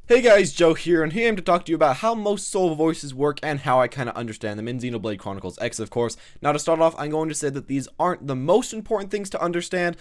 Hey guys, Joe here, and here I am to talk to you about how most soul voices work and how I kind of understand them in Xenoblade Chronicles X, of course. Now to start off, I'm going to say that these aren't the most important things to understand,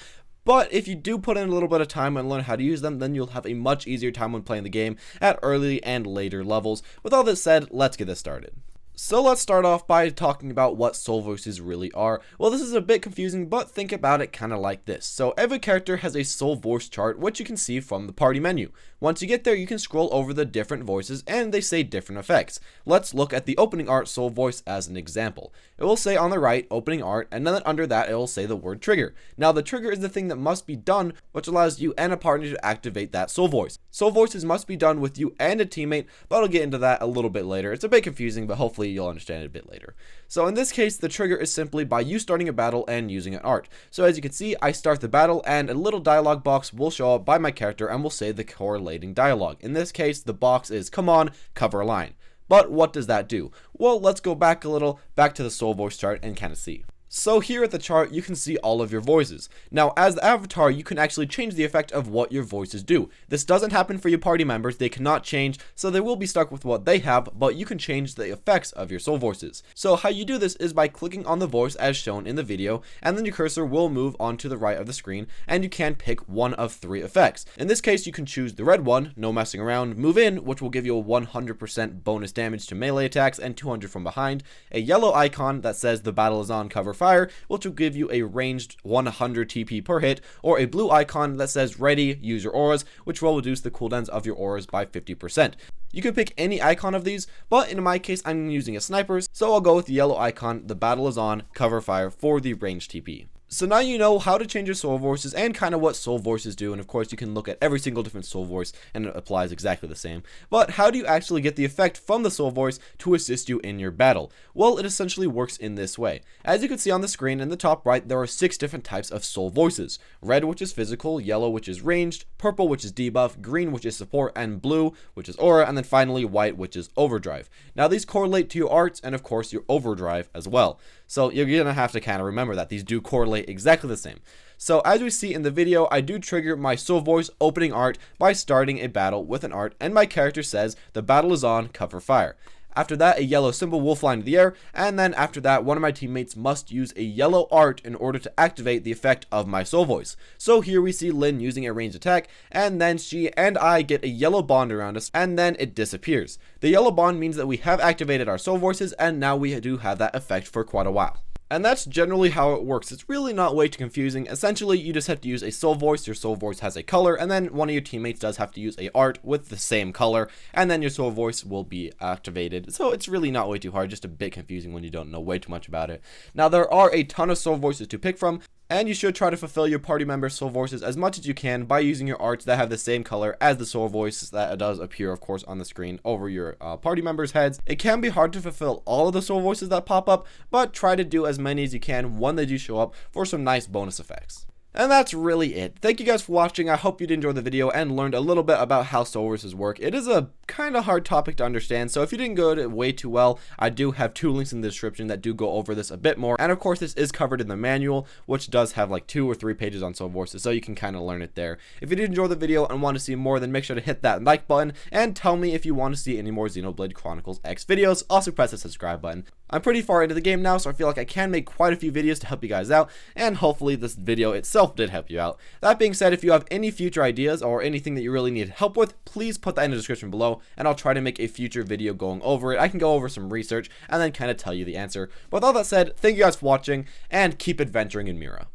but if you do put in a little bit of time and learn how to use them, then you'll have a much easier time when playing the game at early and later levels. With all this said, let's get this started. So let's start off by talking about what soul voices really are. Well, this is a bit confusing, but think about it kind of like this. So every character has a soul voice chart, which you can see from the party menu. Once you get there, you can scroll over the different voices and they say different effects. Let's look at the opening art soul voice as an example. It will say on the right, opening art, and then under that it will say the word trigger. Now the trigger is the thing that must be done, which allows you and a partner to activate that soul voice. Soul voices must be done with you and a teammate, but I'll get into that a little bit later. It's a bit confusing, but hopefully you'll understand it a bit later. So in this case, the trigger is simply by you starting a battle and using an art. So as you can see, I start the battle and a little dialogue box will show up by my character and will say the correlating dialogue. In this case, the box is come on, cover a line. But what does that do? Well, let's go back a little, back to the soul voice chart and kind of see. So here at the chart, you can see all of your voices. Now, as the avatar, you can actually change the effect of what your voices do. This doesn't happen for your party members, they cannot change, so they will be stuck with what they have, but you can change the effects of your soul voices. So how you do this is by clicking on the voice as shown in the video, and then your cursor will move on to the right of the screen, and you can pick one of 3 effects. In this case, you can choose the red one, no messing around, move in, which will give you a 100% bonus damage to melee attacks and 200 from behind, a yellow icon that says the battle is on, cover fire, which will give you a ranged 100 TP per hit, or a blue icon that says ready, use your auras, which will reduce the cooldowns of your auras by 50%. You can pick any icon of these, but in my case I'm using a sniper's, so I'll go with the yellow icon, the battle is on, cover fire for the ranged TP. So now you know how to change your soul voices and kind of what soul voices do, and of course you can look at every single different soul voice and it applies exactly the same. But how do you actually get the effect from the soul voice to assist you in your battle? Well, it essentially works in this way. As you can see on the screen in the top right, there are 6 different types of soul voices. Red, which is physical, yellow, which is ranged, purple, which is debuff, green, which is support, and blue, which is aura, and then finally white, which is overdrive. Now these correlate to your arts and of course your overdrive as well. So you're gonna have to kind of remember that these do correlate exactly the same. So as we see in the video, I do trigger my soul voice opening art by starting a battle with an art, and my character says the battle is on, cover fire. After that, a yellow symbol will fly into the air, and then after that, one of my teammates must use a yellow art in order to activate the effect of my soul voice. So here we see Lynn using a ranged attack, and then she and I get a yellow bond around us, and then it disappears. The yellow bond means that we have activated our soul voices, and now we do have that effect for quite a while. And that's generally how it works. It's really not way too confusing. Essentially, you just have to use a soul voice. Your soul voice has a color, and then one of your teammates does have to use a art with the same color, and then your soul voice will be activated. So it's really not way too hard, just a bit confusing when you don't know way too much about it. Now, there are a ton of soul voices to pick from, and you should try to fulfill your party members' soul voices as much as you can by using your arts that have the same color as the soul voice that does appear, of course, on the screen over your party members' heads. It can be hard to fulfill all of the soul voices that pop up, but try to do as many as you can when they do show up for some nice bonus effects. And that's really it. Thank you guys for watching. I hope you did enjoy the video and learned a little bit about how soul voices work. It is a kind of hard topic to understand, so if you didn't go it way too well, I do have 2 links in the description that do go over this a bit more. And of course, this is covered in the manual, which does have like 2 or 3 pages on soul voices, so you can kind of learn it there. If you did enjoy the video and want to see more, then make sure to hit that like button and tell me if you want to see any more Xenoblade Chronicles X videos. Also press the subscribe button. I'm pretty far into the game now, so I feel like I can make quite a few videos to help you guys out, and hopefully this video itself did help you out. That being said, if you have any future ideas or anything that you really need help with, please put that in the description below, and I'll try to make a future video going over it. I can go over some research and then kind of tell you the answer. But with all that said, thank you guys for watching, and keep adventuring in Mira.